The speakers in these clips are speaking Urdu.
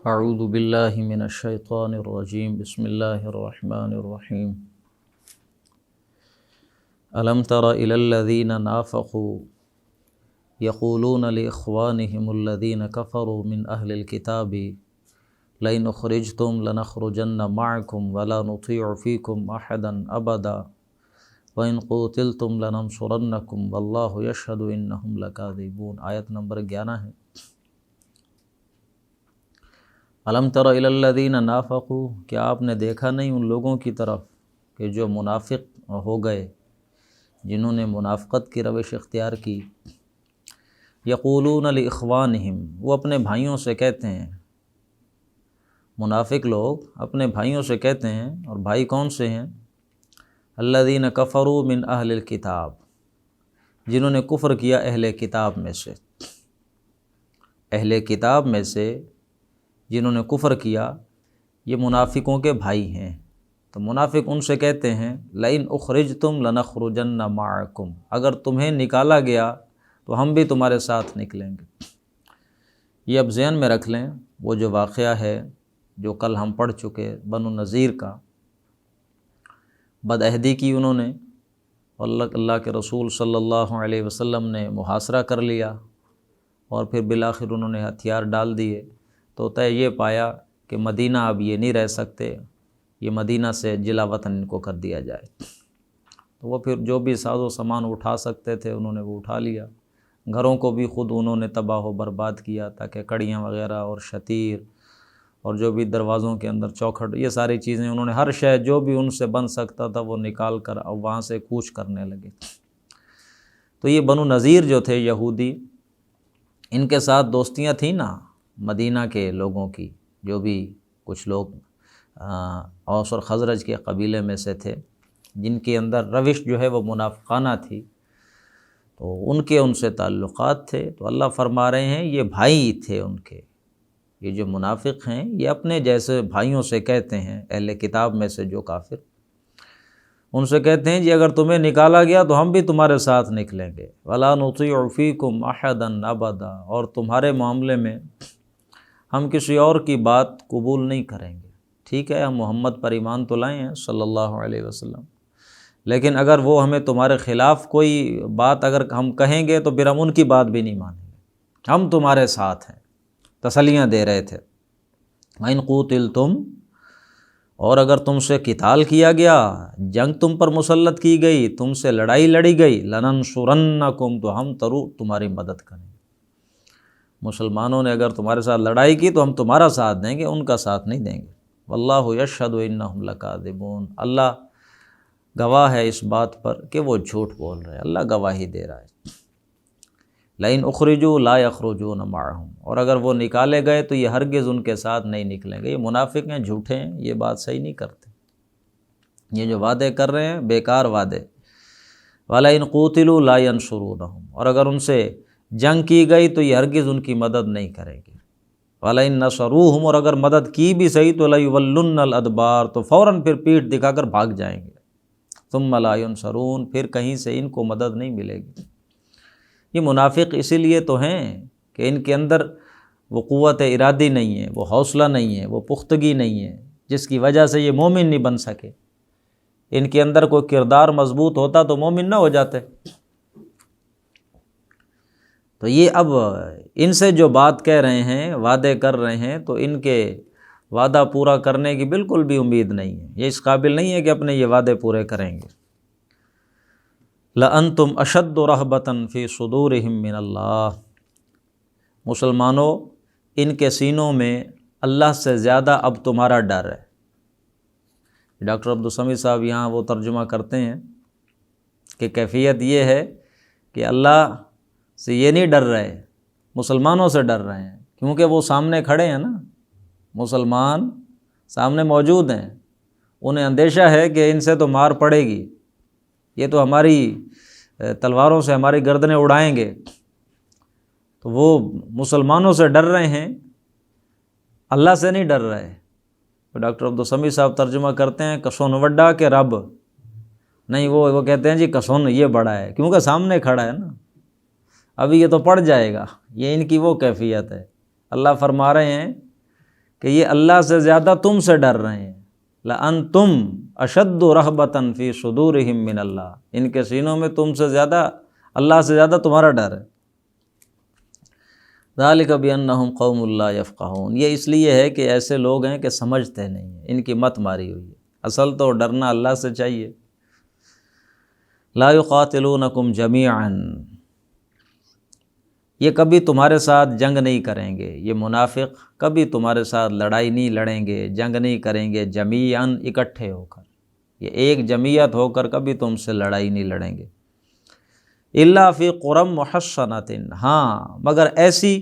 اعوذ باللہ من الشیطان الرجیم بسم اللہ الرحمن الرحیم الم تر الی الذین نافقوا یقولون لاخوانہم الذین کفروا من اہل الکتاب لئن اخرجتم لنخرجن معکم ولا نطیع فیکم احدا ابدا وان قوتلتم لننصرنکم واللہ یشہد انہم لکاذبون۔ آیت نمبر 11 ہے۔ الم تر الی الذین نافقوا، کیا آپ نے دیکھا نہیں ان لوگوں کی طرف کہ جو منافق ہو گئے، جنہوں نے منافقت کی روش اختیار کی۔ یقولون لاخوانہم، وہ اپنے بھائیوں سے کہتے ہیں، منافق لوگ اپنے بھائیوں سے کہتے ہیں، اور بھائی کون سے ہیں؟ الذین کفروا من اہل الکتاب، جنہوں نے کفر کیا اہل کتاب میں سے، اہل کتاب میں سے جنہوں نے کفر کیا، یہ منافقوں کے بھائی ہیں۔ تو منافق ان سے کہتے ہیں لئن اخرجتم لنخرجن معکم، اگر تمہیں نکالا گیا تو ہم بھی تمہارے ساتھ نکلیں گے۔ یہ اب ذہن میں رکھ لیں، وہ جو واقعہ ہے جو کل ہم پڑھ چکے، بنو نذیر کا، بدعہدی کی انہوں نے، اللہ کے رسول صلی اللہ علیہ وسلم نے محاصرہ کر لیا، اور پھر بالآخر انہوں نے ہتھیار ڈال دیے، تو طے یہ پایا کہ مدینہ اب یہ نہیں رہ سکتے، یہ مدینہ سے جلا وطن ان کو کر دیا جائے۔ تو وہ پھر جو بھی ساز و سامان اٹھا سکتے تھے انہوں نے وہ اٹھا لیا، گھروں کو بھی خود انہوں نے تباہ و برباد کیا، تاکہ کڑیاں وغیرہ اور شتیر اور جو بھی دروازوں کے اندر چوکھٹ، یہ ساری چیزیں انہوں نے، ہر شے جو بھی ان سے بن سکتا تھا وہ نکال کر اب وہاں سے کوچ کرنے لگے۔ تو یہ بنو نذیر جو تھے یہودی، ان کے ساتھ دوستیاں تھیں نا مدینہ کے لوگوں کی، جو بھی کچھ لوگ اوس اور خزرج کے قبیلے میں سے تھے، جن کے اندر روش جو ہے وہ منافقانہ تھی، تو ان کے سے تعلقات تھے۔ تو اللہ فرما رہے ہیں یہ بھائی تھے ان کے، یہ جو منافق ہیں یہ اپنے جیسے بھائیوں سے کہتے ہیں، اہل کتاب میں سے جو کافر، ان سے کہتے ہیں جی اگر تمہیں نکالا گیا تو ہم بھی تمہارے ساتھ نکلیں گے، وَلَا نُطِيعُ فِيكُمْ أَحَدًا أَبَدًا، اور تمہارے معاملے میں ہم کسی اور کی بات قبول نہیں کریں گے۔ ٹھیک ہے، ہم محمد پر ایمان تو لائے ہیں صلی اللہ علیہ وسلم، لیکن اگر وہ ہمیں تمہارے خلاف کوئی بات اگر ہم کہیں گے تو پھر ہم ان کی بات بھی نہیں مانیں گے، ہم تمہارے ساتھ ہیں، تسلیاں دے رہے تھے۔ وَإِن قُوتِلْتُمْ، اور اگر تم سے قتال کیا گیا، جنگ تم پر مسلط کی گئی، تم سے لڑائی لڑی گئی، لَنَنْصُرَنَّكُمْ، تو ہم ضرور تمہاری مدد کریں گے۔ مسلمانوں نے اگر تمہارے ساتھ لڑائی کی تو ہم تمہارا ساتھ دیں گے، ان کا ساتھ نہیں دیں گے۔ واللہ یشہد انہم لکاذبون، اللہ گواہ ہے اس بات پر کہ وہ جھوٹ بول رہے ہیں، اللہ گواہی دے رہا ہے۔ لئن اخرجوا لا یخرجون معہم، اور اگر وہ نکالے گئے تو یہ ہرگز ان کے ساتھ نہیں نکلیں گے۔ یہ منافق ہیں، جھوٹے ہیں، یہ بات صحیح نہیں کرتے، یہ جو وعدے کر رہے ہیں بیکار وعدے۔ وَلَئِن قُوتِلُوا لَا يَنْصُرُونَهُمْ، اور اگر ان سے جنگ کی گئی تو یہ ہرگز ان کی مدد نہیں کریں گے۔ وَلَئِن نَصَرُوهُمْ، اور اگر مدد کی بھی صحیح تو لَيُوَلُّنَّ الْأَدْبَارَ، تو فوراً پھر پیٹھ دکھا کر بھاگ جائیں گے۔ ثُمَّ لَا يُنْصَرُونَ، پھر کہیں سے ان کو مدد نہیں ملے گی۔ یہ منافق اسی لیے تو ہیں کہ ان کے اندر وہ قوت ارادی نہیں ہے، وہ حوصلہ نہیں ہے، وہ پختگی نہیں ہے، جس کی وجہ سے یہ مومن نہیں بن سکے۔ ان کے اندر کوئی کردار مضبوط ہوتا تو مومن نہ ہو جاتے۔ تو یہ اب ان سے جو بات کہہ رہے ہیں، وعدے کر رہے ہیں، تو ان کے وعدہ پورا کرنے کی بالکل بھی امید نہیں ہے، یہ اس قابل نہیں ہے کہ اپنے یہ وعدے پورے کریں گے۔ لَأَنْتُمْ أَشَدُّ رَهْبَةً فِي صُدُورِهِمْ مِنَ اللَّهِ، مسلمانوں ان کے سینوں میں اللہ سے زیادہ اب تمہارا ڈر ہے۔ ڈاکٹر عبدالسمیع صاحب یہاں وہ ترجمہ کرتے ہیں کہ کیفیت یہ ہے کہ اللہ سے یہ نہیں ڈر رہے، مسلمانوں سے ڈر رہے ہیں، کیونکہ وہ سامنے کھڑے ہیں نا، مسلمان سامنے موجود ہیں، انہیں اندیشہ ہے کہ ان سے تو مار پڑے گی، یہ تو ہماری تلواروں سے ہماری گردنیں اڑائیں گے، تو وہ مسلمانوں سے ڈر رہے ہیں، اللہ سے نہیں ڈر رہے۔ تو ڈاکٹر عبدالسمیع صاحب ترجمہ کرتے ہیں کسون وڈا کے رب نہیں، وہ کہتے ہیں جی کسون یہ بڑا ہے، کیونکہ سامنے کھڑا ہے نا، ابھی یہ تو پڑ جائے گا، یہ ان کی وہ کیفیت ہے۔ اللہ فرما رہے ہیں کہ یہ اللہ سے زیادہ تم سے ڈر رہے ہیں۔ لَأَنْتُمْ أَشَدُّ رَهْبَةً فِي صُدُورِهِم مِّنَ اللَّهِ، ان کے سینوں میں تم سے زیادہ، اللہ سے زیادہ تمہارا ڈر ہے۔ ذَلِكَ بِأَنَّهُمْ قَوْمٌ لَا يَفْقَهُونَ، یہ اس لیے ہے کہ ایسے لوگ ہیں کہ سمجھتے نہیں ہیں، ان کی مت ماری ہوئی ہے۔ اصل تو ڈرنا اللہ سے چاہیے۔ لَا يُقَاتِلُونَكُمْ جَمِيعًا، یہ کبھی تمہارے ساتھ جنگ نہیں کریں گے، یہ منافق کبھی تمہارے ساتھ لڑائی نہیں لڑیں گے، جنگ نہیں کریں گے، جمیعاً اکٹھے ہو کر، یہ ایک جمعیت ہو کر کبھی تم سے لڑائی نہیں لڑیں گے۔ الا فی قرم محصنۃ، ہاں مگر ایسی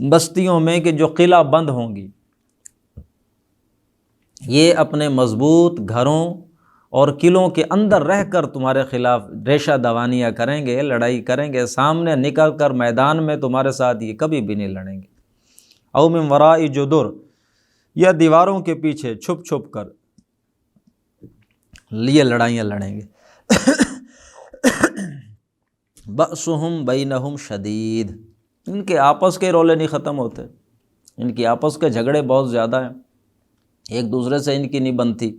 بستیوں میں کہ جو قلعہ بند ہوں گی، یہ اپنے مضبوط گھروں اور قلعوں کے اندر رہ کر تمہارے خلاف ریشہ دوانیاں کریں گے، لڑائی کریں گے، سامنے نکل کر میدان میں تمہارے ساتھ یہ کبھی بھی نہیں لڑیں گے۔ او من وراء جدر، یا دیواروں کے پیچھے چھپ چھپ کر یہ لڑائیاں لڑیں گے۔ بأسہم بینہم شدید، ان کے آپس کے رولے نہیں ختم ہوتے، ان کی آپس کے جھگڑے بہت زیادہ ہیں، ایک دوسرے سے ان کی نہیں بنتی۔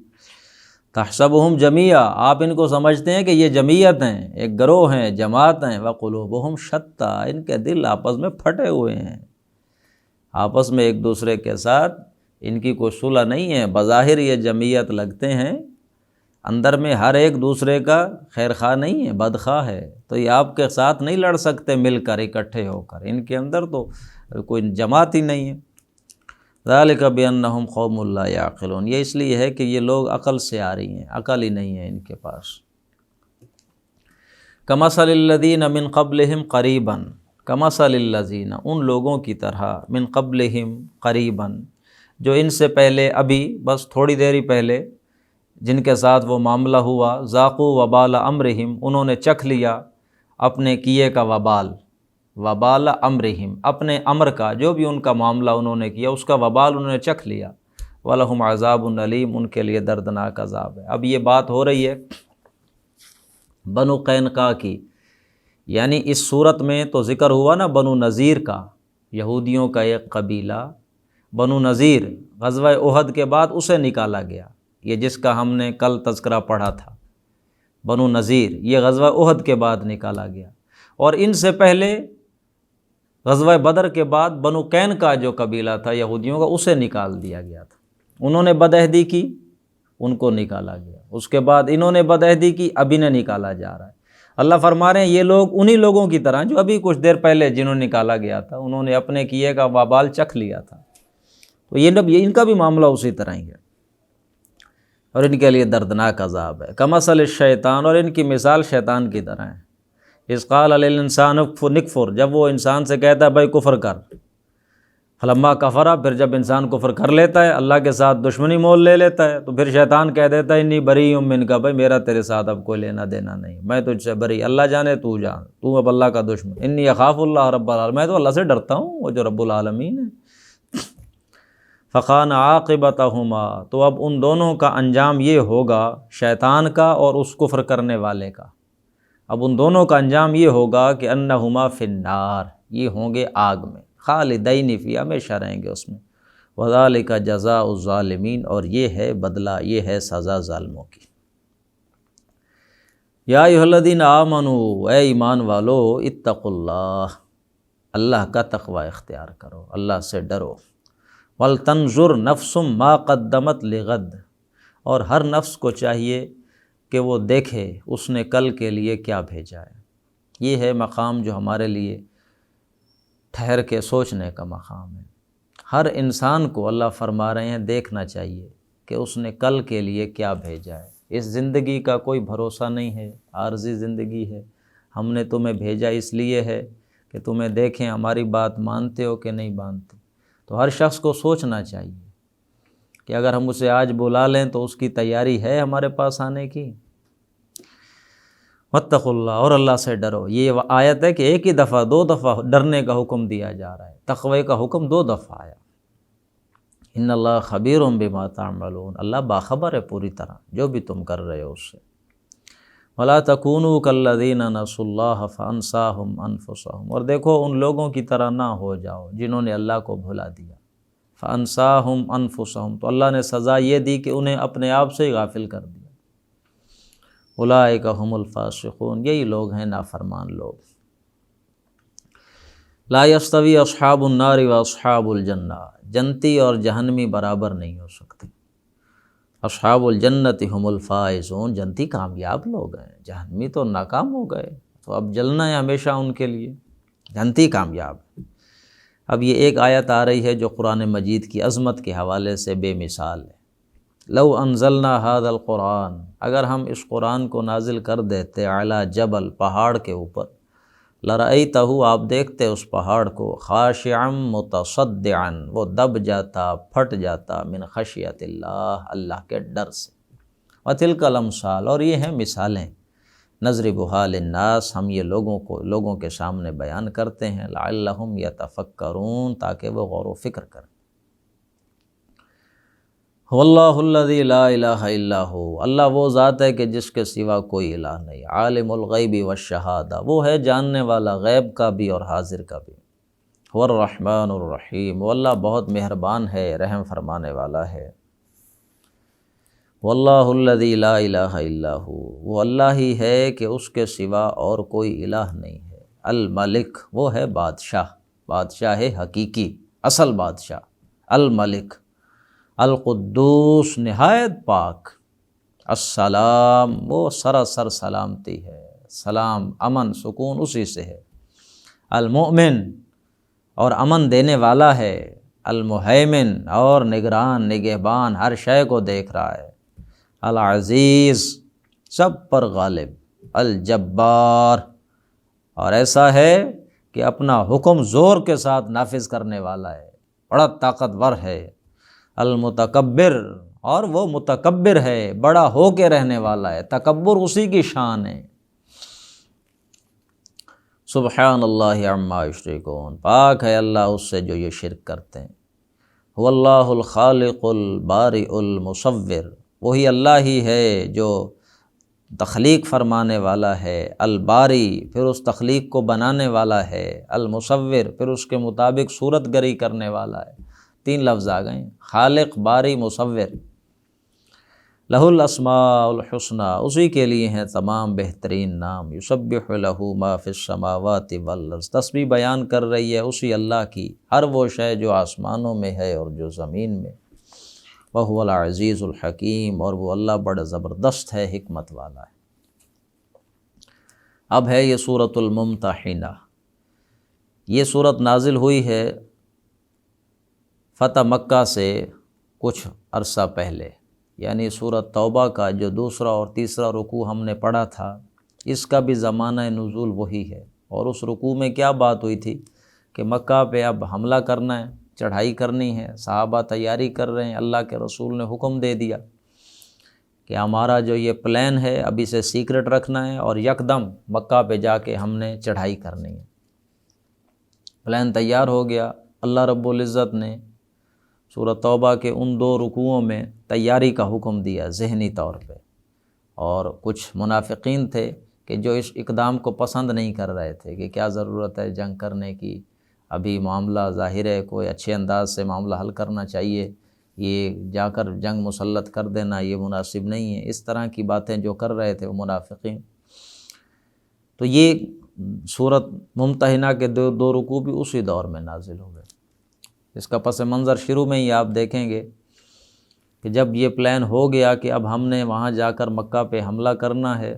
تحسبہم جمیعا، آپ ان کو سمجھتے ہیں کہ یہ جمعیت ہیں، ایک گروہ ہیں، جماعت ہیں، وقلوبہم شتیٰ، ان کے دل آپس میں پھٹے ہوئے ہیں، آپس میں ایک دوسرے کے ساتھ ان کی کوئی صلح نہیں ہے۔ بظاہر یہ جمعیت لگتے ہیں، اندر میں ہر ایک دوسرے کا خیر خواہ نہیں ہے، بدخواہ ہے، تو یہ آپ کے ساتھ نہیں لڑ سکتے مل کر اکٹھے ہو کر، ان کے اندر تو کوئی جماعت ہی نہیں ہے۔ ذالک بانہم قوم لا یعقلون، یہ اس لیے ہے کہ یہ لوگ عقل سے آ رہی ہیں، عقل ہی نہیں ہے ان کے پاس۔ کمثل الذین من قبلہم قریبا، کمثل الذین، ان لوگوں کی طرح، من قبلہم قریبا، جو ان سے پہلے ابھی بس تھوڑی دیر ہی پہلے جن کے ساتھ وہ معاملہ ہوا، ذاقوا وبال امرہم، انہوں نے چکھ لیا اپنے کیے کا وبال، وبال امرہم، اپنے امر کا، جو بھی ان کا معاملہ انہوں نے کیا اس کا وبال انہوں نے چکھ لیا۔ وَلَهُمْ عَذَابٌ أَلِيمٌ، ان کے لیے دردناک عذاب ہے۔ اب یہ بات ہو رہی ہے بنو قینقاع کی، یعنی اس صورت میں تو ذکر ہوا نا بنو نذیر کا، یہودیوں کا ایک قبیلہ بنو نذیر، غزوہ احد کے بعد اسے نکالا گیا، یہ جس کا ہم نے کل تذکرہ پڑھا تھا، بنو نذیر، یہ غزوہ احد کے بعد نکالا گیا۔ اور ان سے پہلے غزوہ بدر کے بعد بنو قینقاع جو قبیلہ تھا یہودیوں کا، اسے نکال دیا گیا تھا، انہوں نے بدعہدی کی، ان کو نکالا گیا، اس کے بعد انہوں نے بدعہدی کی، اب انہیں نکالا جا رہا ہے۔ اللہ فرما رہے ہیں یہ لوگ انہی لوگوں کی طرح جو ابھی کچھ دیر پہلے جنہوں نے نکالا گیا تھا، انہوں نے اپنے کیے کا وبال چکھ لیا تھا، تو یہ ان کا بھی معاملہ اسی طرح ہی ہے، اور ان کے لیے دردناک عذاب ہے۔ کمثل الشیطان، اور ان کی مثال شیطان کی طرح ہے۔ اذ قال للانسان نکفر، جب وہ انسان سے کہتا ہے بھائی کفر کر، فلما کفرا، پھر جب انسان کفر کر لیتا ہے، اللہ کے ساتھ دشمنی مول لے لیتا ہے، تو پھر شیطان کہہ دیتا ہے انی بری من کا، بھائی میرا تیرے ساتھ اب کوئی لینا دینا نہیں، میں تجھ سے بری، اللہ جانے تو جان، تو اب اللہ کا دشمن، انی اخاف اللہ رب العالمین، میں تو اللہ سے ڈرتا ہوں، وہ جو رب العالمین ہے۔ فَقَانَ عَاقِبَتَهُمَا، تو اب ان دونوں کا انجام یہ ہوگا، شیطان کا اور اس کفر کرنے والے کا، اب ان دونوں کا انجام یہ ہوگا کہ انہما فی النار، یہ ہوں گے آگ میں، خالدین فی، ہمیشہ رہیں گے اس میں، وذالک جزاء الظالمین، اور یہ ہے بدلہ، یہ ہے سزا ظالموں کی۔ یا ایھا الذین آمنوا، اے ایمان والو، اتقوا اللہ، اللہ کا تقوی اختیار کرو، اللہ سے ڈرو۔ وَلْتَنْظُرْ نَفْسٌ مَا قَدَّمَتْ لِغَدٍ، اور ہر نفس کو چاہیے کہ وہ دیکھے اس نے کل کے لیے کیا بھیجا ہے۔ یہ ہے مقام جو ہمارے لیے ٹھہر کے سوچنے کا مقام ہے۔ ہر انسان کو اللہ فرما رہے ہیں دیکھنا چاہیے کہ اس نے کل کے لیے کیا بھیجا ہے۔ اس زندگی کا کوئی بھروسہ نہیں ہے، عارضی زندگی ہے، ہم نے تمہیں بھیجا اس لیے ہے کہ تمہیں دیکھیں ہماری بات مانتے ہو کہ نہیں مانتے۔ تو ہر شخص کو سوچنا چاہیے کہ اگر ہم اسے آج بلا لیں تو اس کی تیاری ہے ہمارے پاس آنے کی۔ واتقوا اللہ، اور اللہ سے ڈرو۔ یہ آیت ہے کہ ایک ہی دفعہ، دو دفعہ ڈرنے کا حکم دیا جا رہا ہے، تقوی کا حکم دو دفعہ آیا۔ ان اللہ خبیر بما تعملون، اللہ باخبر ہے پوری طرح جو بھی تم کر رہے ہو اس سے۔ ولا تکونوا کالذین نسوا اللہ فانساہم انفسہم، اور دیکھو ان لوگوں کی طرح نہ ہو جاؤ جنہوں نے اللہ کو بھلا دیا، فَأَنْسَاهُمْ أَنفُسَهُمْ، تو اللہ نے سزا یہ دی کہ انہیں اپنے آپ سے ہی غافل کر دیا۔ اولئک هم الفاسقون، یہی لوگ ہیں نافرمان لوگ۔ لا یستوی اصحاب النار واصحاب الجنہ، جنتی اور جہنمی برابر نہیں ہو سکتے۔ اصحاب الجنت هم الفائزون، جنتی کامیاب لوگ ہیں، جہنمی تو ناکام ہو گئے، تو اب جلنا ہے ہمیشہ ان کے لیے، جنتی کامیاب۔ اب یہ ایک آیت آ رہی ہے جو قرآن مجید کی عظمت کے حوالے سے بے مثال ہے۔ لو انزلنا هذا القرآن، اگر ہم اس قرآن کو نازل کر دیتے علی جبل، پہاڑ کے اوپر، لرأیتہ، آپ دیکھتے اس پہاڑ کو، خاشعا متصدعا، وہ دب جاتا، پھٹ جاتا، من خشیت اللہ، اللہ کے ڈر سے۔ وتلک الامثال، اور یہ ہیں مثالیں، نضربها للناس، ہم یہ لوگوں کے سامنے بیان کرتے ہیں، لعلہم یتفکرون، تاکہ وہ غور و فکر کریں۔ واللہ الذی لا الہ الا ہو، اللہ وہ ذات ہے کہ جس کے سوا کوئی الہ نہیں، عالم الغیب والشہادہ، وہ ہے جاننے والا غیب کا بھی اور حاضر کا بھی۔ هو الرحمن الرحیم، وہ اللہ بہت مہربان ہے، رحم فرمانے والا ہے۔ واللہ الذی لا الہ الا ہو، وہ اللہ ہی ہے کہ اس کے سوا اور کوئی الہ نہیں ہے۔ الملک، وہ ہے بادشاہ، بادشاہ حقیقی، اصل بادشاہ، الملک۔ القدوس، نہایت پاک۔ السلام، وہ سراسر سلامتی ہے، سلام، امن، سکون اسی سے ہے۔ المؤمن، اور امن دینے والا ہے۔ المہیمن، اور نگران، نگہبان، ہر شے کو دیکھ رہا ہے۔ العزیز، سب پر غالب۔ الجبار، اور ایسا ہے کہ اپنا حکم زور کے ساتھ نافذ کرنے والا ہے، بڑا طاقتور ہے۔ المتکبر، اور وہ متکبر ہے، بڑا ہو کے رہنے والا ہے، تکبر اسی کی شان ہے۔ سبحان اللہ عما یشرکون، پاک ہے اللہ اس سے جو یہ شرک کرتے ہیں۔ هو اللہ الخالق البارئ المصور، وہی اللہ ہی ہے جو تخلیق فرمانے والا ہے، الباری، پھر اس تخلیق کو بنانے والا ہے، المصور، پھر اس کے مطابق صورت گری کرنے والا ہے۔ 3 لفظ آ گئے، خالق، باری، مصور۔ لہ الاسماء الحسنی، اسی کے لیے ہیں تمام بہترین نام۔ یسبح لہ ما فی السماوات والارض، تسبیح بیان کر رہی ہے اسی اللہ کی ہر وہ شے جو آسمانوں میں ہے اور جو زمین میں۔ وہو العزیز الحکیم، اور وہ اللہ بڑا زبردست ہے، حکمت والا ہے۔ اب ہے یہ سورۃ الممتحنہ، یہ سورت نازل ہوئی ہے فتح مکہ سے کچھ عرصہ پہلے، یعنی سورۃ توبہ کا جو دوسرا اور تیسرا رکوع ہم نے پڑھا تھا، اس کا بھی زمانہ نزول وہی ہے۔ اور اس رکوع میں کیا بات ہوئی تھی کہ مکہ پہ اب حملہ کرنا ہے، چڑھائی کرنی ہے، صحابہ تیاری کر رہے ہیں، اللہ کے رسول نے حکم دے دیا کہ ہمارا جو یہ پلان ہے اب اسے سیکرٹ رکھنا ہے، اور یکدم مکہ پہ جا کے ہم نے چڑھائی کرنی ہے۔ پلان تیار ہو گیا، اللہ رب العزت نے سورۃ توبہ کے ان 2 رکوعوں میں تیاری کا حکم دیا ذہنی طور پہ، اور کچھ منافقین تھے کہ جو اس اقدام کو پسند نہیں کر رہے تھے کہ کیا ضرورت ہے جنگ کرنے کی، ابھی معاملہ ظاہر ہے، کوئی اچھے انداز سے معاملہ حل کرنا چاہیے، یہ جا کر جنگ مسلط کر دینا یہ مناسب نہیں ہے، اس طرح کی باتیں جو کر رہے تھے وہ منافقین۔ تو یہ سورۃ ممتحنہ کے 2 رکوع بھی اسی دور میں نازل ہوئے۔ اس کا پس منظر شروع میں ہی آپ دیکھیں گے کہ جب یہ پلان ہو گیا کہ اب ہم نے وہاں جا کر مکہ پہ حملہ کرنا ہے،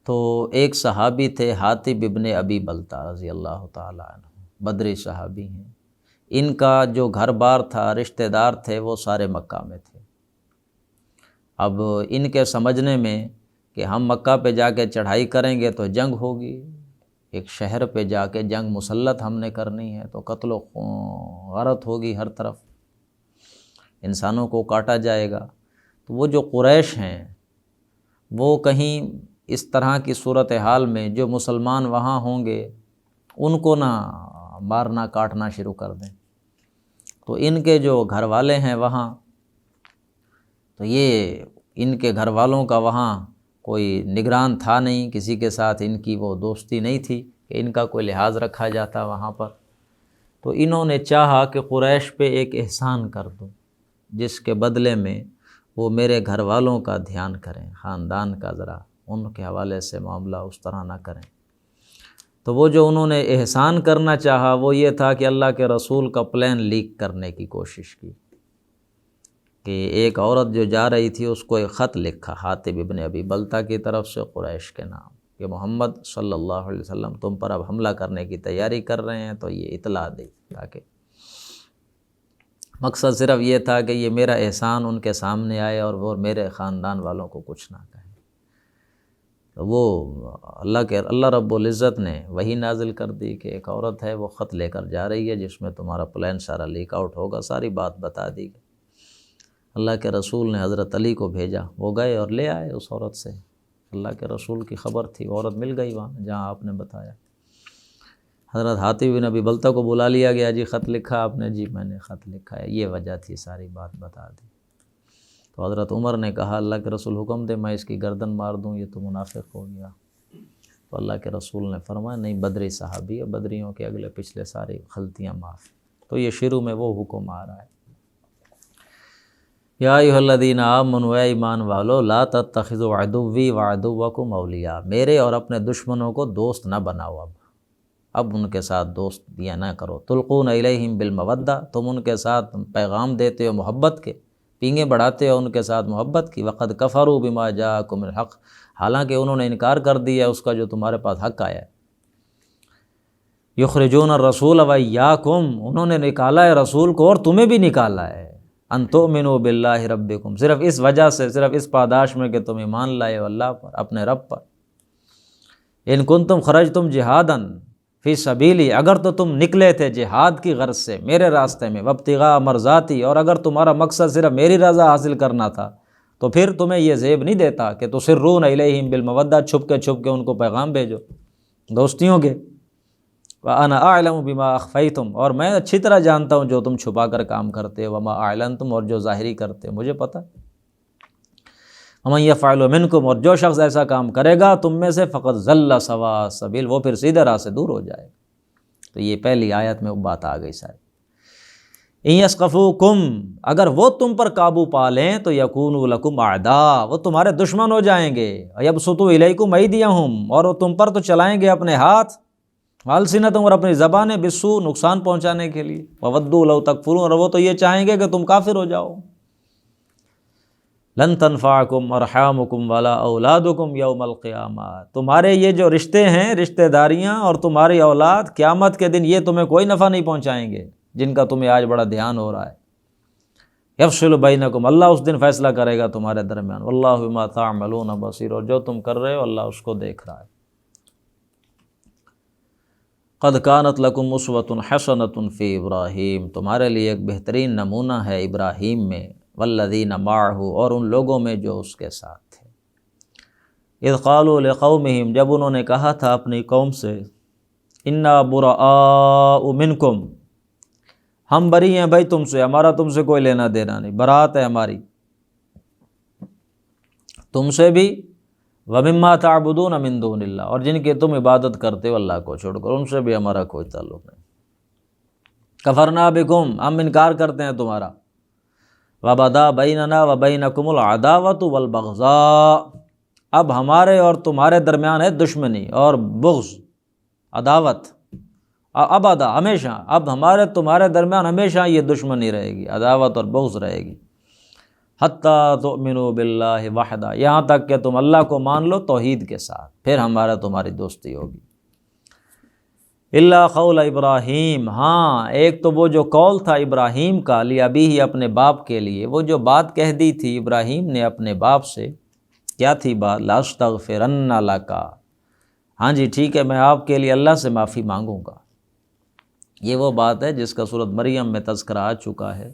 تو ایک صحابی تھے حاطب ابن ابی بلتہ رضی اللہ تعالیٰ عنہ، بدری صحابی ہیں، ان کا جو گھر بار تھا، رشتہ دار تھے، وہ سارے مکہ میں تھے۔ اب ان کے سمجھنے میں کہ ہم مکہ پہ جا کے چڑھائی کریں گے تو جنگ ہوگی، ایک شہر پہ جا کے جنگ مسلط ہم نے کرنی ہے تو قتل و غارت ہوگی، ہر طرف انسانوں کو کاٹا جائے گا۔ تو وہ جو قریش ہیں وہ کہیں اس طرح کی صورتحال میں جو مسلمان وہاں ہوں گے ان کو نہ مارنا کاٹنا شروع کر دیں۔ تو ان کے جو گھر والے ہیں وہاں، تو یہ ان کے گھر والوں کا وہاں کوئی نگران تھا نہیں، کسی کے ساتھ ان کی وہ دوستی نہیں تھی کہ ان کا کوئی لحاظ رکھا جاتا وہاں پر۔ تو انہوں نے چاہا کہ قریش پہ ایک احسان کر دوں جس کے بدلے میں وہ میرے گھر والوں کا دھیان کریں، خاندان کا ذرا ان کے حوالے سے معاملہ اس طرح نہ کریں۔ تو وہ جو انہوں نے احسان کرنا چاہا وہ یہ تھا کہ اللہ کے رسول کا پلان لیک کرنے کی کوشش کی، کہ ایک عورت جو جا رہی تھی اس کو ایک خط لکھا حاتب ابن ابی بلتہ کی طرف سے قریش کے نام کہ محمد صلی اللہ علیہ وسلم تم پر اب حملہ کرنے کی تیاری کر رہے ہیں، تو یہ اطلاع دی، تاکہ مقصد صرف یہ تھا کہ یہ میرا احسان ان کے سامنے آئے اور وہ میرے خاندان والوں کو کچھ نہ کہیں۔ تو وہ اللہ رب العزت نے وہی نازل کر دی کہ ایک عورت ہے وہ خط لے کر جا رہی ہے جس میں تمہارا پلان سارا لیک آؤٹ ہوگا، ساری بات بتا دی گئی۔ اللہ کے رسول نے حضرت علی کو بھیجا، وہ گئے اور لے آئے اس عورت سے، اللہ کے رسول کی خبر تھی، وہ عورت مل گئی وہاں جہاں آپ نے بتایا۔ حضرت حاتب بن ابی بلتہ کو بلا لیا گیا، جی خط لکھا آپ نے؟ جی میں نے خط لکھا ہے، یہ وجہ تھی، ساری بات بتا دی۔ تو حضرت عمر نے کہا اللہ کے رسول حکم دے میں اس کی گردن مار دوں، یہ تو منافق ہو گیا۔ تو اللہ کے رسول نے فرمایا نہیں، بدری صحابی ہے، بدریوں کے اگلے پچھلے ساری غلطیاں معاف۔ تو یہ شروع میں وہ حکم آ رہا ہے، یا ایھا الذین آمنوا، اے ایمان والو، لا تتخذوا عدوی وعدوکم اولیاء، میرے اور اپنے دشمنوں کو دوست نہ بناؤ۔ اب ان کے ساتھ دوستیاں نہ کرو۔ تلقون الیہم بالمودہ، تم ان کے ساتھ پیغام دیتے ہو محبت کے، پینگیں بڑھاتے ہو ان کے ساتھ محبت کی۔ وقد کفروا بما جاءکم من الحق، حالانکہ انہوں نے انکار کر دیا اس کا جو تمہارے پاس حق آیا ہے۔ یخرجون الرسول وایاکم، انہوں نے نکالا ہے رسول کو اور تمہیں بھی نکالا ہے۔ ان تؤمنوا باللہ ربکم، صرف اس وجہ سے، صرف اس پاداش میں کہ تم ایمان لائے ہو اللہ پر، اپنے رب پر۔ ان کنتم خرجتم جہادا فی سبیلی، اگر تو تم نکلے تھے جہاد کی غرض سے میرے راستے میں، وابتغاء مرضاتی، اور اگر تمہارا مقصد صرف میری رضا حاصل کرنا تھا، تو پھر تمہیں یہ زیب نہیں دیتا کہ تسرون الیہم بالمودہ، چھپ کے ان کو پیغام بھیجو دوستیوں کے۔ وَأَنَا أَعْلَمُ بِمَا أَخْفَيْتُمْ، اور میں اچھی طرح جانتا ہوں جو تم چھپا کر کام کرتے ہو، وَمَا أَعْلَنْتُمْ، اور جو ظاہری کرتے ہو مجھے پتہ۔ وَمَن يَفْعَلُ مِنْكُمْ، اور جو شخص ایسا کام کرے گا تم میں سے، فَقَدْ ضَلَّ سَوَاءَ السَّبِيلِ، وہ پھر سیدھے راہ سے دور ہو جائے گا۔ تو یہ پہلی آیت میں بات آ گئی ساری۔ إِن يَثْقَفُوكُمْ، اگر وہ تم پر قابو پا لیں تو يَكُونُوا لَكُمْ أَعْدَاءَ، وہ تمہارے دشمن ہو جائیں گے۔ وَيَبْسُطُوا إِلَيْكُمْ أَيْدِيَهُمْ، اور وہ تم پر تو چلائیں گے اپنے ہاتھ، وَأَلْسِنَتَهُمْ، اور اپنی زبانیں، بِالسُّوءِ، نقصان پہنچانے کے لیے۔ وَوَدُّوا لَوْ تَكْفُرُونَ، اور وہ تو یہ چاہیں گے کہ تم کافر ہو جاؤ۔ لَن تَنفَعَكُمْ أَرْحَامُكُمْ وَلَا أَوْلَادُكُمْ يَوْمَ الْقِيَامَةِ، تمہارے یہ جو رشتے ہیں، رشتہ داریاں اور تمہاری اولاد قیامت کے دن یہ تمہیں کوئی نفع نہیں پہنچائیں گے، جن کا تمہیں آج بڑا دھیان ہو رہا ہے۔ یفصل بینکم، اللہ اس دن فیصلہ کرے گا تمہارے درمیان۔ واللہ بما تعملون بصیر، اور جو تم کر رہے ہو اللہ اس کو دیکھ رہا ہے۔ قد کانت لکم اسوۃ حسنۃ فی ابراہیم، تمہارے لیے ایک بہترین نمونہ ہے ابراہیم میں، والذین معہ، اور ان لوگوں میں جو اس کے ساتھ تھے۔ اذ قالوا لقومہم، جب انہوں نے کہا تھا اپنی قوم سے، انا براء منکم، ہم بری ہیں بھائی تم سے، ہمارا تم سے کوئی لینا دینا نہیں، برات ہے ہماری تم سے بھی، ومما تعبدون من دون اللہ، اور جن کی تم عبادت کرتے ہو اللہ کو چھوڑ کر، ان سے بھی ہمارا کوئی تعلق نہیں۔ کفرنا بکم، ہم انکار کرتے ہیں تمہارا۔ وبدا بیننا وبینکم العداوۃ والبغضاء، اب ہمارے اور تمہارے درمیان ہے دشمنی اور بغض، عداوت، ابدا، ہمیشہ، اب ہمارے تمہارے درمیان ہمیشہ یہ دشمنی رہے گی، عداوت اور بغض رہے گی۔ حتیٰ تؤمنوا باللہ وحدہ، یہاں تک کہ تم اللہ کو مان لو توحید کے ساتھ، پھر ہمارا تمہاری دوستی ہوگی۔ الا قول ابراہیم، ہاں ایک تو وہ جو قول تھا ابراہیم کا، لابیہ، اپنے باپ کے لیے، وہ جو بات کہہ دی تھی ابراہیم نے اپنے باپ سے، کیا تھی بات؟ لاستغفرن لک، ہاں جی ٹھیک ہے میں آپ کے لیے اللہ سے معافی مانگوں گا۔ یہ وہ بات ہے جس کا سورۃ مریم میں تذکرہ آ چکا ہے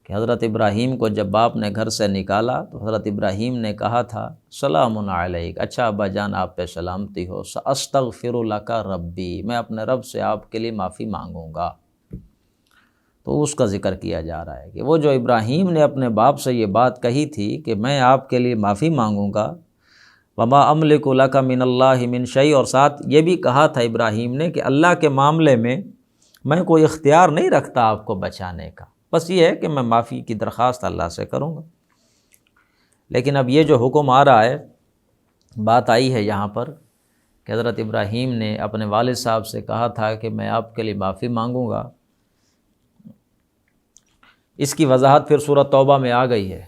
کہ حضرت ابراہیم کو جب باپ نے گھر سے نکالا تو حضرت ابراہیم نے کہا تھا سلام علیک، اچھا ابا جان آپ پہ سلامتی ہو، ساستغفر لک ربی، میں اپنے رب سے آپ کے لیے معافی مانگوں گا۔ تو اس کا ذکر کیا جا رہا ہے کہ وہ جو ابراہیم نے اپنے باپ سے یہ بات کہی تھی کہ میں آپ کے لیے معافی مانگوں گا، وما املک لک من اللہ من شیء، اور ساتھ یہ بھی کہا تھا ابراہیم نے کہ اللہ کے معاملے میں میں کوئی اختیار نہیں رکھتا آپ کو بچانے کا، بس یہ ہے کہ میں معافی کی درخواست اللہ سے کروں گا۔ لیکن اب یہ جو حکم آ رہا ہے، بات آئی ہے یہاں پر کہ حضرت ابراہیم نے اپنے والد صاحب سے کہا تھا کہ میں آپ کے لیے معافی مانگوں گا۔ اس کی وضاحت پھر سورۃ توبہ میں آ گئی ہے،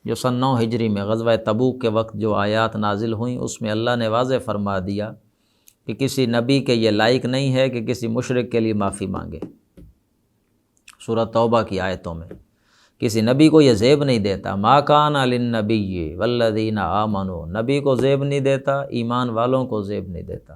جو سن 9 ہجری میں غزوہ تبوک کے وقت جو آیات نازل ہوئیں، اس میں اللہ نے واضح فرما دیا کہ کسی نبی کے یہ لائق نہیں ہے کہ کسی مشرک کے لیے معافی مانگے۔ سورۃ توبہ کی آیتوں میں کسی نبی کو یہ زیب نہیں دیتا، ما کان للنبی والذین آمنوا، نبی کو زیب نہیں دیتا، ایمان والوں کو زیب نہیں دیتا،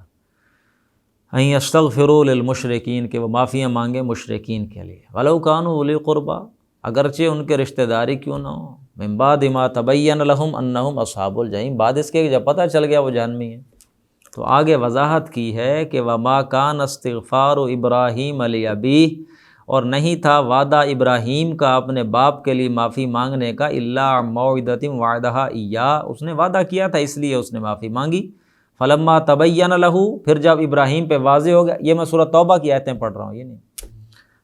ان یستغفروا للمشرکین، کہ وہ معافیاں مانگے مشرکین کے لیے، ولو کانوا اولی قربا، اگرچہ ان کے رشتہ داری کیوں نہ ہو، من بعد ما تبین لہم انہم اصحاب الجحیم، بعد اس کے جب پتہ چل گیا وہ جہنمی ہیں۔ تو آگے وضاحت کی ہے کہ وما کان استغفار ابراہیم لابیہ، اور نہیں تھا وعدہ ابراہیم کا اپنے باپ کے لیے معافی مانگنے کا، الا موعدۃ وعدہا ایاہ، اس نے وعدہ کیا تھا اس لیے اس نے معافی مانگی۔ فلما تبین لہ، پھر جب ابراہیم پہ واضح ہو گیا، یہ میں سورۃ توبہ کی آیتیں پڑھ رہا ہوں، یہ نہیں،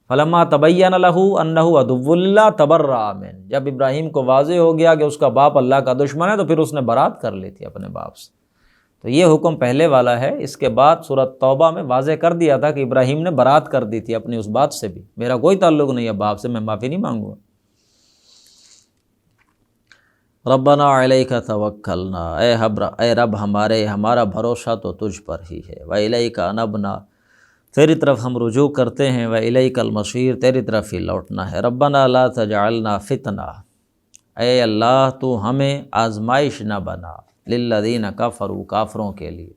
فلما تبین لہ انہ عدو اللہ تبرأ منہ، جب ابراہیم کو واضح ہو گیا کہ اس کا باپ اللہ کا دشمن ہے تو پھر اس نے برات کر لی تھی اپنے باپ سے۔ تو یہ حکم پہلے والا ہے، اس کے بعد سورۃ توبہ میں واضح کر دیا تھا کہ ابراہیم نے برات کر دی تھی اپنی اس بات سے بھی، میرا کوئی تعلق نہیں ہے باپ سے، میں معافی نہیں مانگوں گا۔ ربنا علیک توکلنا، اے رب ہمارے، ہمارا بھروسہ تو تجھ پر ہی ہے، والیک انبنا، تیری طرف ہم رجوع کرتے ہیں، والیک المصیر، تیری طرف ہی لوٹنا ہے۔ ربنا لا تجعلنا فتنہ، اے اللہ تو ہمیں آزمائش نہ بنا، للذین کفروا، کافروں کے لیے،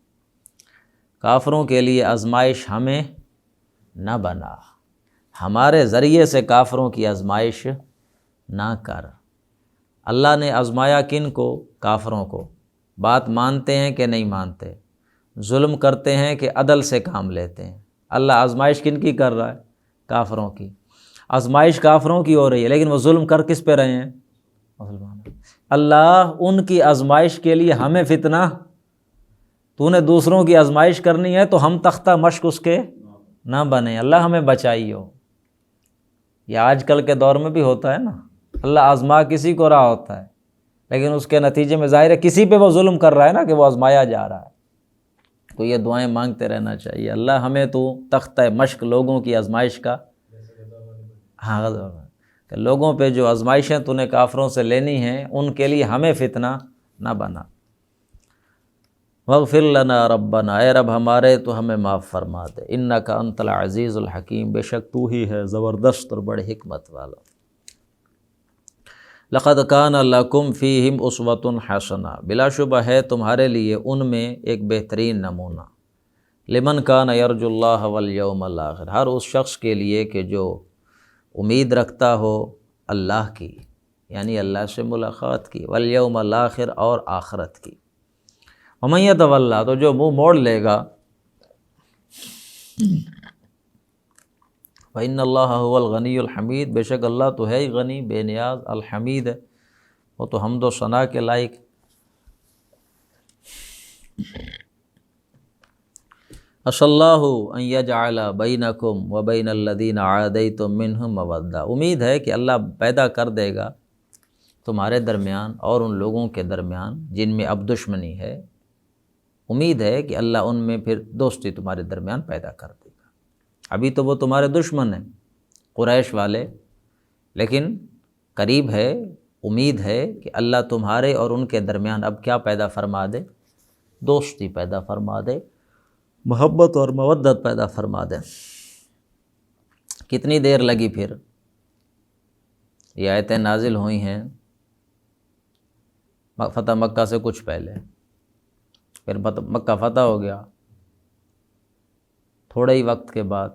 کافروں کے لیے آزمائش ہمیں نہ بنا، ہمارے ذریعے سے کافروں کی آزمائش نہ کر۔ اللہ نے آزمایا کن کو؟ کافروں کو، بات مانتے ہیں کہ نہیں مانتے، ظلم کرتے ہیں کہ عدل سے کام لیتے ہیں۔ اللہ آزمائش کن کی کر رہا ہے؟ کافروں کی۔ آزمائش کافروں کی ہو رہی ہے، لیکن وہ ظلم کر کس پہ رہے ہیں؟ مسلمان۔ اللہ ان کی آزمائش کے لیے ہمیں فتنہ، تو نے دوسروں کی آزمائش کرنی ہے تو ہم تختہ مشق اس کے نہ بنیں، اللہ ہمیں بچائی ہو۔ یہ آج کل کے دور میں بھی ہوتا ہے نا، اللہ آزما کسی کو رہا ہوتا ہے، لیکن اس کے نتیجے میں ظاہر ہے کسی پہ وہ ظلم کر رہا ہے نا، کہ وہ آزمایا جا رہا ہے۔ تو یہ دعائیں مانگتے رہنا چاہیے، اللہ ہمیں تو تختہ مشق لوگوں کی آزمائش کا، ہاں کہ لوگوں پہ جو آزمائشیں تو نے کافروں سے لینی ہیں ان کے لیے ہمیں فتنہ نہ بنا۔ واغفر لنا ربنا، اے رب ہمارے تو ہمیں معاف فرما دے، انک انت العزیز الحکیم، بے شک تو ہی ہے زبردست اور بڑے حکمت والا۔ لقد کان لکم فیہم اسوۃ حسنہ، بلا شبہ ہے تمہارے لیے ان میں ایک بہترین نمونہ، لمن کان یرجو اللہ والیوم الآخر، ہر اس شخص کے لیے کہ جو امید رکھتا ہو اللہ کی، یعنی اللہ سے ملاقات کی، والیوم الآخر، اور آخرت کی۔ ومن یتولی، تو جو منہ موڑ لے گا، فإن اللہ هو الغنی الحمید، بے شک اللہ تو ہے ہی غنی، بے نیاز، الحمید ہے، وہ تو حمد و ثنا کے لائق۔ عسى اللہ ان یجعل بینکم وبین الذین عادیتم منہم مودہ، امید ہے کہ اللہ پیدا کر دے گا تمہارے درمیان اور ان لوگوں کے درمیان جن میں اب دشمنی ہے، امید ہے کہ اللہ ان میں پھر دوستی تمہارے درمیان پیدا کر دے گا۔ ابھی تو وہ تمہارے دشمن ہیں قریش والے، لیکن قریب ہے، امید ہے کہ اللہ تمہارے اور ان کے درمیان اب کیا پیدا فرما دے؟ دوستی پیدا فرما دے، محبت اور مودت پیدا فرما دے۔ کتنی دیر لگی پھر؟ یہ آیتیں نازل ہوئی ہیں فتح مکہ سے کچھ پہلے، پھر مکہ فتح ہو گیا، تھوڑے ہی وقت کے بعد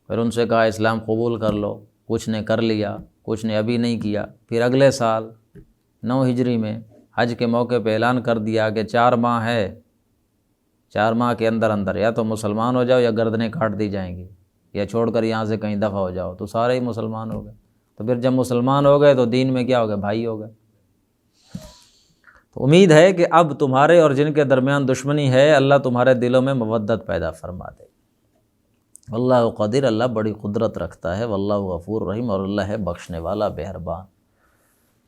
پھر ان سے کہا اسلام قبول کر لو، کچھ نے کر لیا، کچھ نے ابھی نہیں کیا۔ پھر اگلے سال 9 ہجری میں حج کے موقع پہ اعلان کر دیا کہ 4 ماہ ہے، 4 ماہ کے اندر اندر یا تو مسلمان ہو جاؤ یا گردنیں کاٹ دی جائیں گی، یا چھوڑ کر یہاں سے کہیں دفع ہو جاؤ۔ تو سارے ہی مسلمان ہو گئے۔ تو پھر جب مسلمان ہو گئے تو دین میں کیا ہو گئے؟ بھائی ہو گئے۔ تو امید ہے کہ اب تمہارے اور جن کے درمیان دشمنی ہے اللہ تمہارے دلوں میں مودت پیدا فرما دے۔ واللہ قدیر، اللہ بڑی قدرت رکھتا ہے، واللہ غفور رحیم، اور اللہ ہے بخشنے والا مہربان۔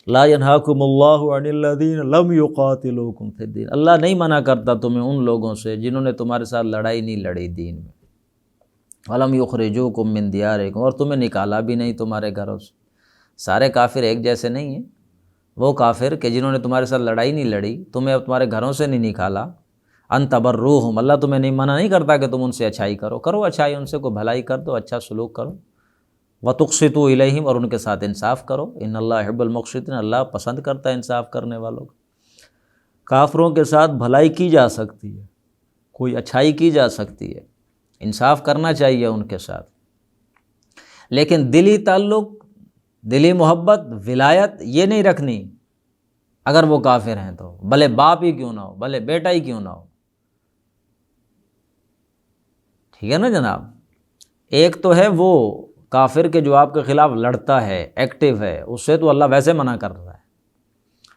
لا ینہاکم اللہ عن الذین لم یقاتلوکم فی الدین، اللہ نہیں منع کرتا تمہیں ان لوگوں سے جنہوں نے تمہارے ساتھ لڑائی نہیں لڑی دین میں، ولم یخرجوکم من دیارکم، اور تمہیں نکالا بھی نہیں تمہارے گھروں سے۔ سارے کافر ایک جیسے نہیں ہیں، وہ کافر کہ جنہوں نے تمہارے ساتھ لڑائی نہیں لڑی، تمہیں اب تمہارے گھروں سے نہیں نکالا، ان تبروہم، اللہ تمہیں نہیں منع نہیں کرتا کہ تم ان سے اچھائی کرو اچھائی، ان سے کوئی بھلائی کر دو، اچھا سلوک کرو، وتقسطوا الیہم، اور ان کے ساتھ انصاف کرو، ان اللہ یحب المقسطین، اللہ پسند کرتا ہے انصاف کرنے والوں کو۔ کافروں کے ساتھ بھلائی کی جا سکتی ہے، کوئی اچھائی کی جا سکتی ہے، انصاف کرنا چاہیے ان کے ساتھ، لیکن دلی تعلق، دلی محبت، ولایت یہ نہیں رکھنی اگر وہ کافر ہیں تو، بھلے باپ ہی کیوں نہ ہو، بھلے بیٹا ہی کیوں نہ ہو، ٹھیک ہے نا جناب۔ ایک تو ہے وہ کافر کے جو آپ کے خلاف لڑتا ہے، ایکٹیو ہے، اس سے تو اللہ ویسے منع کر رہا ہے،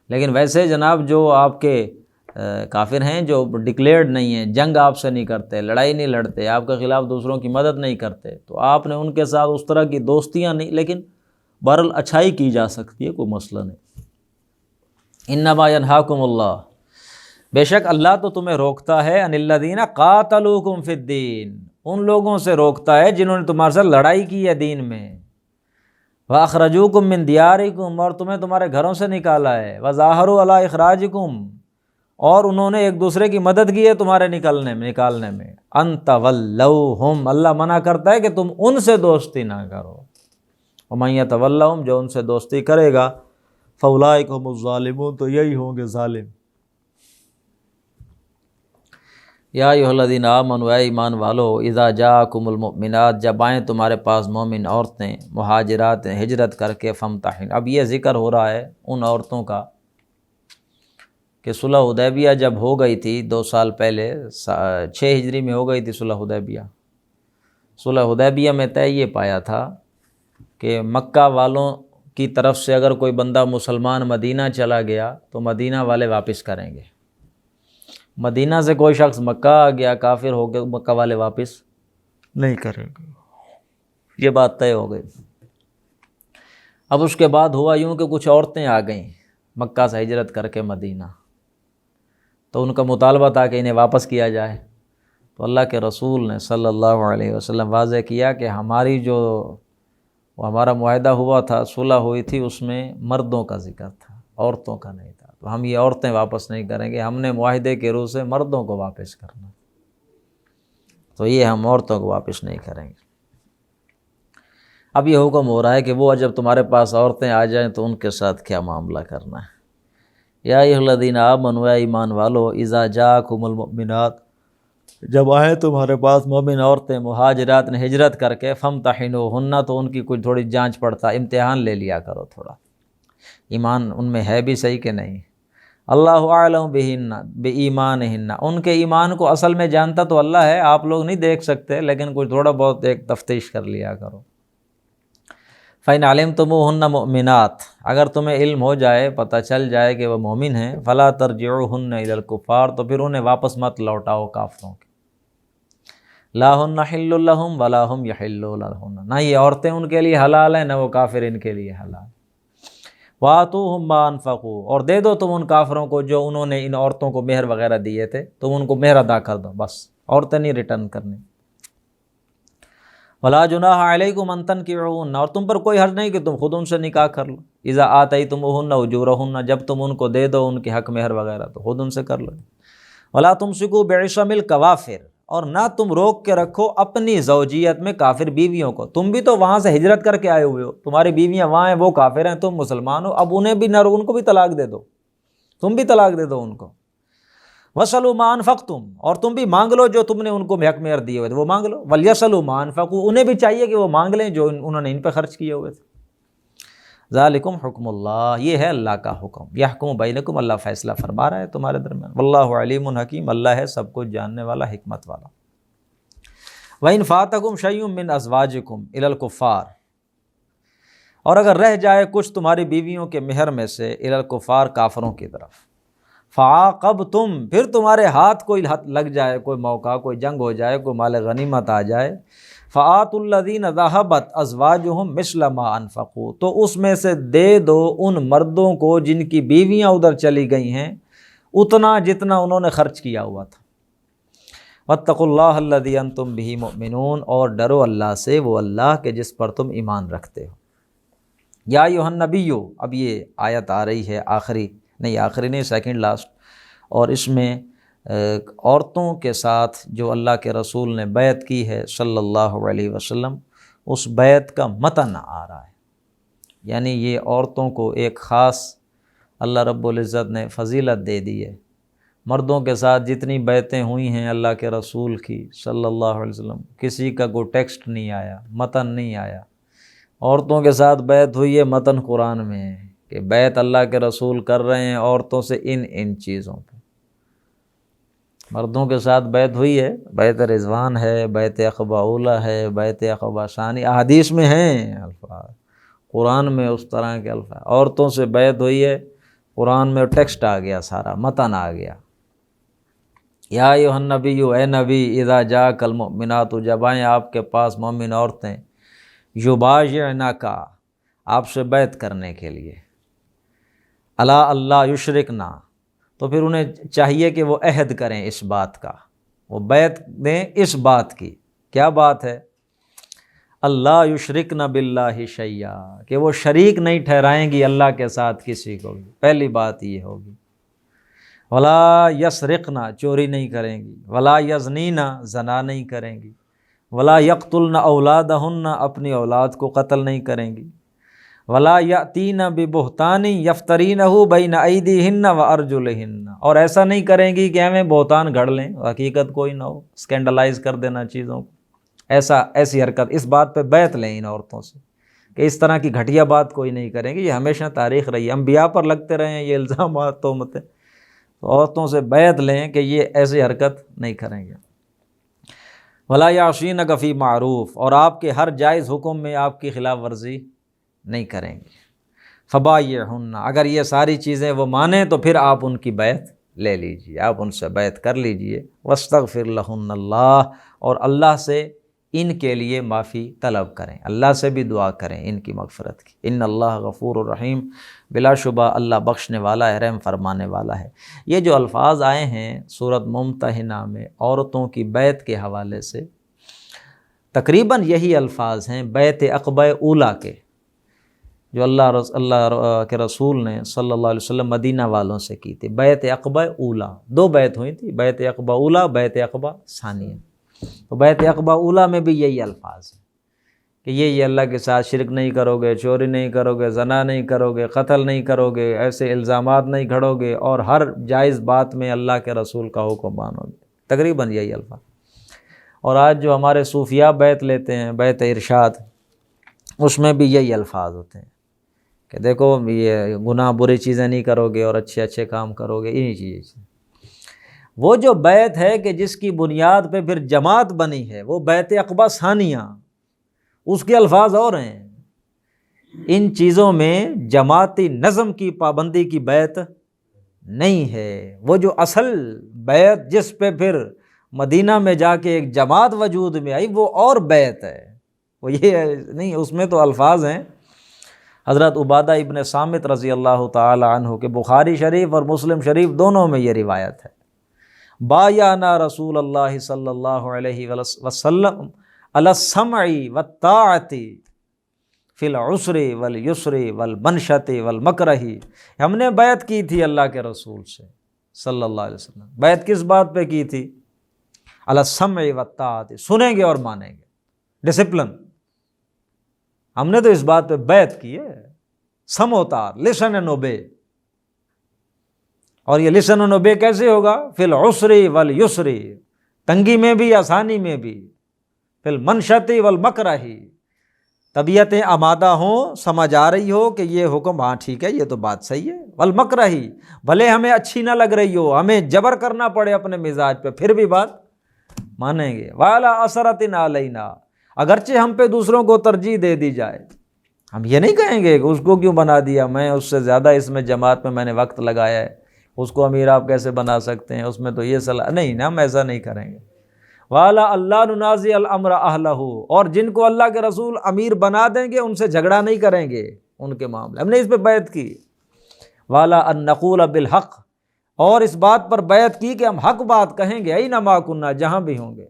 لیکن ویسے جناب جو آپ کے کافر ہیں جو ڈکلیئرڈ نہیں ہیں، جنگ آپ سے نہیں کرتے، لڑائی نہیں لڑتے، آپ کے خلاف دوسروں کی مدد نہیں کرتے، تو آپ نے ان کے ساتھ اس طرح کی دوستیاں نہیں، لیکن بہرحال اچھائی کی جا سکتی ہے، کوئی مسئلہ نہیں۔ انما ینہاکم اللہ، بے شک اللہ تو تمہیں روکتا ہے، ان الذین قاتلوکم فی الدین، ان لوگوں سے روکتا ہے جنہوں نے تمہارے ساتھ لڑائی کی ہے دین میں، وَأَخْرَجُوكُم مِّن دِيَارِكُمْ، اور تمہیں تمہارے گھروں سے نکالا ہے، وَظَاهَرُوا عَلَىٰ إِخْرَاجِكُمْ، اور انہوں نے ایک دوسرے کی مدد کی ہے تمہارے نکالنے میں، أَن تَوَلَّوْهُمْ، اللہ منع کرتا ہے کہ تم ان سے دوستی نہ کرو، وَمَن يَتَوَلَّهُمْ، جو ان سے دوستی کرے گا، فَأُولَٰئِكَ هُمُ الظَّالِمُونَ، تو یہی ہوں گے ظالم۔ یا ایھا الذین آمنوا، اے ایمان والو، اذا جاءکم المؤمنات، جب آئیں تمہارے پاس مومن عورتیں، مہاجرات، ہجرت کر کے، فامتحن، اب یہ ذکر ہو رہا ہے ان عورتوں کا کہ صلح حدیبیہ جب ہو گئی تھی 2 سال پہلے، 6 ہجری میں ہو گئی تھی صلح حدیبیہ۔ صلح حدیبیہ میں طے یہ پایا تھا کہ مکہ والوں کی طرف سے اگر کوئی بندہ مسلمان مدینہ چلا گیا تو مدینہ والے واپس کریں گے، مدینہ سے کوئی شخص مکہ آ گیا کافر ہو کے، مکہ والے واپس نہیں کریں گے، یہ بات طے ہو گئی۔ اب اس کے بعد ہوا یوں کہ کچھ عورتیں آ گئیں مکہ سے ہجرت کر کے مدینہ، تو ان کا مطالبہ تھا کہ انہیں واپس کیا جائے، تو اللہ کے رسول نے صلی اللہ علیہ وسلم واضح کیا کہ ہمارا معاہدہ ہوا تھا، صلح ہوئی تھی، اس میں مردوں کا ذکر تھا، عورتوں کا نہیں تھا، تو ہم یہ عورتیں واپس نہیں کریں گے، ہم نے معاہدے کے روح سے مردوں کو واپس کرنا، تو یہ ہم عورتوں کو واپس نہیں کریں گے۔ اب یہ حکم ہو رہا ہے کہ وہ جب تمہارے پاس عورتیں آ جائیں تو ان کے ساتھ کیا معاملہ کرنا ہے۔ یا ایھا الذین آمنوا، ایمان والو، اذا جاءکم المؤمنات، جب آئیں تمہارے پاس مومن عورتیں، مہاجرات نے ہجرت کر کے، فامتحنوہن، تو ان کی کچھ تھوڑی جانچ پڑتا، امتحان لے لیا کرو تھوڑا، ایمان ان میں ہے بھی صحیح کہ نہیں۔ اللہ اعلم بایمانہن، ان کے ایمان کو اصل میں جانتا تو اللہ ہے، آپ لوگ نہیں دیکھ سکتے، لیکن کوئی تھوڑا بہت ایک تفتیش کر لیا کرو۔ فَإِنْ عَلِمْتُمُوهُنَّ مُؤْمِنَاتٍ، اگر تمہیں علم ہو جائے، پتہ چل جائے کہ وہ مومن ہیں، فَلَا تَرْجِعُوهُنَّ إِلَى الْكُفَّارِ، تو پھر انہیں واپس مت لوٹاؤ کافروں کے، لَا هُنَّ حِلٌّ لَهُمْ وَلَا هُمْ يَحِلُّونَ لَهُنَّ، نہ یہ عورتیں ان کے لیے حلال ہیں، نہ وہ کافر ان کے لیے حلال۔ وَآتُوهُم مَّا أَنفَقُوا، اور دے دو تم ان کافروں کو جو انہوں نے ان عورتوں کو مہر وغیرہ دیے تھے، تم ان کو مہر ادا کر دو، بس عورتیں نہیں ریٹرن کرنی۔ وَلَا جُنَاحَ عَلَيْكُمْ أَن تَنكِحُوهُنَّ، اور تم پر کوئی حرج نہیں کہ تم خود ان سے نکاح کر لو، اذا آتیتموهن اجورهن، جب تم ان کو دے دو ان کے حق مہر وغیرہ تو خود ان سے کر لو۔ وَلَا تُمْسِكُوا بِعِصَمِ الْكَوَافِرِ، اور نہ تم روک کے رکھو اپنی زوجیت میں کافر بیویوں کو، تم بھی تو وہاں سے ہجرت کر کے آئے ہوئے ہو، تمہاری بیویاں وہاں ہیں، وہ کافر ہیں، تم مسلمان ہو، اب انہیں بھی نہ، ان کو بھی طلاق دے دو، تم بھی طلاق دے دو ان کو۔ وَصَلُوا مَا أَنفَقْتُمْ، اور تم بھی مانگ لو جو تم نے ان کو حق مہر دیے ہوئے تھے وہ مانگ لو، وَلْيَصَلُوا مَا أَنفَقُوا، انہیں بھی چاہیے کہ وہ مانگ لیں جو انہوں نے ان پہ خرچ کیے ہوئے تھے۔ ذالکم حکم اللہ، یہ ہے اللہ کا حکم، یحکم بینکم، اللہ فیصلہ فرما رہا ہے تمہارے درمیان، واللہ علیم حکیم، اللہ ہے سب کچھ جاننے والا، حکمت والا۔ وَإِنْ فَاتَكُمْ شَيْءٌ مِّنْ أَزْوَاجِكُمْ إِلَى الْكُفَّارِ، اور اگر رہ جائے کچھ تمہاری بیویوں کے مہر میں سے، إِلَى الْكُفَّارِ، کافروں کی طرف، فَعَاقَبْتُمْ، پھر تمہارے ہاتھ کوئی لگ جائے، کوئی موقع، کوئی جنگ ہو جائے، کوئی مال غنیمت آ جائے، فآتوا الذین ذہبت ازواجہم مثل ما انفقوا، تو اس میں سے دے دو ان مردوں کو جن کی بیویاں ادھر چلی گئی ہیں اتنا جتنا انہوں نے خرچ کیا ہوا تھا۔ واتقوا اللہ الذی انتم بہ مؤمنون، اور ڈرو اللہ سے، وہ اللہ کے جس پر تم ایمان رکھتے ہو۔ یا ایھا النبی، اب یہ آیت آ رہی ہے آخری نہیں سیکنڈ لاسٹ، اور اس میں عورتوں کے ساتھ جو اللہ کے رسول نے بیعت کی ہے صلی اللہ علیہ وسلم، اس بیعت کا متن آ رہا ہے، یعنی یہ عورتوں کو ایک خاص اللہ رب العزت نے فضیلت دے دی ہے۔ مردوں کے ساتھ جتنی بیعتیں ہوئی ہیں اللہ کے رسول کی صلی اللہ علیہ وسلم، کسی کا کوئی ٹیکسٹ نہیں آیا، متن نہیں آیا۔ عورتوں کے ساتھ بیعت ہوئی ہے، متن قرآن میں ہے کہ بیعت اللہ کے رسول کر رہے ہیں عورتوں سے ان چیزوں پہ۔ مردوں کے ساتھ بیعت ہوئی ہے، بیعت رضوان ہے، بیعت عقبہ اولیٰ ہے، بیعت عقبہ ثانی، احادیث میں ہیں الفاظ، قرآن میں اس طرح کے الفاظ۔ عورتوں سے بیعت ہوئی ہے، قرآن میں ٹیکسٹ آ گیا، سارا متن آ گیا۔ یا ایھا النبی، اے نبی، اذا جاءک المؤمنات، جب آئیں آپ کے پاس مومن عورتیں، یبایعنک، آپ سے بیعت کرنے کے لیے، الا اللہ یشرکنا، تو پھر انہیں چاہیے کہ وہ عہد کریں اس بات کا، وہ بیعت دیں اس بات کی۔ کیا بات ہے؟ اللہ یشرکن باللہ شیئا، کہ وہ شریک نہیں ٹھہرائیں گی اللہ کے ساتھ کسی کو بھی، پہلی بات یہ ہوگی۔ ولا یسرقن، چوری نہیں کریں گی، ولا یزنین، زنا نہیں کریں گی، ولا یقتلن اولادہن، اپنی اولاد کو قتل نہیں کریں گی، ولا یأتین ببہتان یفترینہ بین ایدیہن وارجلہن، اور ایسا نہیں کریں گی کہ ہمیں بہتان گھڑ لیں، حقیقت کوئی نہ ہو، اسکینڈلائز کر دینا چیزوں کو، ایسی حرکت، اس بات پہ بیعت لیں ان عورتوں سے کہ اس طرح کی گھٹیا بات کوئی نہیں کریں گی۔ یہ ہمیشہ تاریخ رہی ہے، انبیاء پر لگتے رہے ہیں یہ الزامات، تہمتیں، تو عورتوں سے بیعت لیں کہ یہ ایسی حرکت نہیں کریں گے۔ ولا یعصینک فی معروف، اور آپ کے ہر جائز حکم میں آپ کی خلاف ورزی نہیں کریں گے۔ فبایعہن، اگر یہ ساری چیزیں وہ مانیں تو پھر آپ ان کی بیعت لے لیجئے، آپ ان سے بیعت کر لیجئے۔ واستغفر لہن اللہ، اور اللہ سے ان کے لیے معافی طلب کریں، اللہ سے بھی دعا کریں ان کی مغفرت کی۔ ان اللہ غفور الرحیم، بلا شبہ اللہ بخشنے والا ہے، رحم فرمانے والا ہے۔ یہ جو الفاظ آئے ہیں سورۃ ممتحنہ میں عورتوں کی بیعت کے حوالے سے، تقریباً یہی الفاظ ہیں بیعت عقبہ اولیٰ کے، جو اللہ کے رسول نے صلی اللہ علیہ وسلم مدینہ والوں سے کی تھی۔ بیعت عقبہ اولیٰ، دو بیعت ہوئی تھی، بیعت عقبہ اولیٰ، بیعت عقبہ ثانیہ۔ تو بیعت عقبہ اولیٰ میں بھی یہی الفاظ ہیں کہ یہ اللہ کے ساتھ شرک نہیں کرو گے، چوری نہیں کرو گے، زنا نہیں کرو گے، قتل نہیں کرو گے، ایسے الزامات نہیں گھڑو گے، اور ہر جائز بات میں اللہ کے رسول کا حکم مانو گے، تقریباً یہی الفاظ۔ اور آج جو ہمارے صوفیاء بیعت لیتے ہیں، بیعت ارشاد، اس میں بھی یہی الفاظ ہوتے ہیں کہ دیکھو یہ گناہ بری چیزیں نہیں کرو گے اور اچھے اچھے کام کرو گے، انہی چیزیں۔ وہ جو بیعت ہے کہ جس کی بنیاد پہ پھر جماعت بنی ہے، وہ بیعت عقبہ ثانیہ، اس کے الفاظ اور ہیں۔ ان چیزوں میں جماعتی نظم کی پابندی کی بیعت نہیں ہے۔ وہ جو اصل بیعت جس پہ پھر مدینہ میں جا کے ایک جماعت وجود میں آئی، وہ اور بیعت ہے، وہ یہ نہیں، اس میں تو الفاظ ہیں۔ حضرت عبادہ ابن صامت رضی اللہ تعالی عنہ کے بخاری شریف اور مسلم شریف دونوں میں یہ روایت ہے، بایعنا رسول اللہ صلی اللہ علیہ وسلم علی السمع والطاعۃ فی العسر والیسر والمنشۃ والمکرہ، ہم نے بیعت کی تھی اللہ کے رسول سے صلی اللہ علیہ وسلم۔ بیعت کس بات پہ کی تھی؟ علی السمع والطاعۃ، سنیں گے اور مانیں گے، ڈسپلن۔ ہم نے تو اس بات پہ بیعت کی ہے، سم و طاعت، لسن اینڈ اوبے۔ اور یہ لسن اینڈ اوبے کیسے ہوگا؟ فی العسر والیسر، تنگی میں بھی، آسانی میں بھی، فی المنشۃ والمکرہ، طبیعتیں آمادہ ہوں، سمجھ آ رہی ہو کہ یہ حکم ہاں ٹھیک ہے، یہ تو بات صحیح ہے، والمکرہ، بھلے ہمیں اچھی نہ لگ رہی ہو، ہمیں جبر کرنا پڑے اپنے مزاج پہ، پھر بھی بات مانیں گے۔ وعلی اثرۃ علینا، اگرچہ ہم پہ دوسروں کو ترجیح دے دی جائے، ہم یہ نہیں کہیں گے کہ اس کو کیوں بنا دیا، میں اس سے زیادہ اس میں جماعت میں نے وقت لگایا ہے، اس کو امیر آپ کیسے بنا سکتے ہیں، اس میں تو یہ صلاح نہیں نا، ہم ایسا نہیں کریں گے۔ والا اللہ ننازع الامر اہلہ، اور جن کو اللہ کے رسول امیر بنا دیں گے ان سے جھگڑا نہیں کریں گے ان کے معاملے، ہم نے اس پہ بیعت کی۔ والا ان نقول بالحق، اور اس بات پر بیعت کی کہ ہم حق بات کہیں گے، اینما کنا، جہاں بھی ہوں گے۔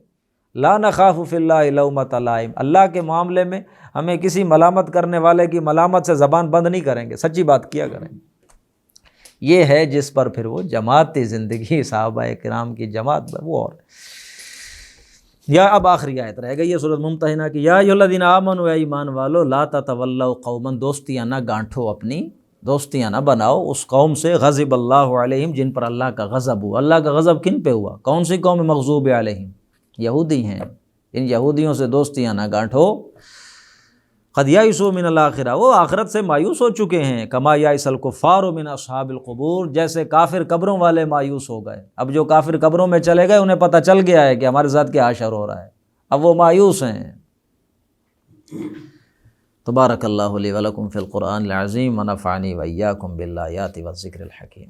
لا نخاف فی اللہ لومۃ لائم، اللہ کے معاملے میں ہمیں کسی ملامت کرنے والے کی ملامت سے زبان بند نہیں کریں گے، سچی بات کیا کریں گے۔ یہ ہے جس پر پھر وہ جماعتی زندگی، صحابہ کرام کی جماعت پر وہ۔ اور یا اب آخری آیت رہ گئی ہے سورۃ ممتحنہ کی، یا ایھا الذین آمنوا، اے ایمان والو، لا تتولوا قوما، دوستیاں نہ گانٹھو، اپنی دوستیاں نہ بناؤ اس قوم سے، غضب اللہ علیہم، جن پر اللہ کا غضب ہوا۔ اللہ کا غضب کن پہ ہوا؟ کون سی قوم مغضوب علیہم؟ یہودی ہیں، ان یہودیوں سے دوستیاں نہ گانٹھو۔ قد یئسوا من الآخرہ، وہ آخرت سے مایوس ہو چکے ہیں، کما یئس الکفار من اصحاب القبور، جیسے کافر قبروں والے مایوس ہو گئے۔ اب جو کافر قبروں میں چلے گئے انہیں پتہ چل گیا ہے کہ ہمارے ساتھ کیا حشر ہو رہا ہے، اب وہ مایوس ہیں۔ تو بارک اللہ لی ولکم فی القرآن العظیم، ونفعنی وإیاکم بالآیات والذکر الحکیم۔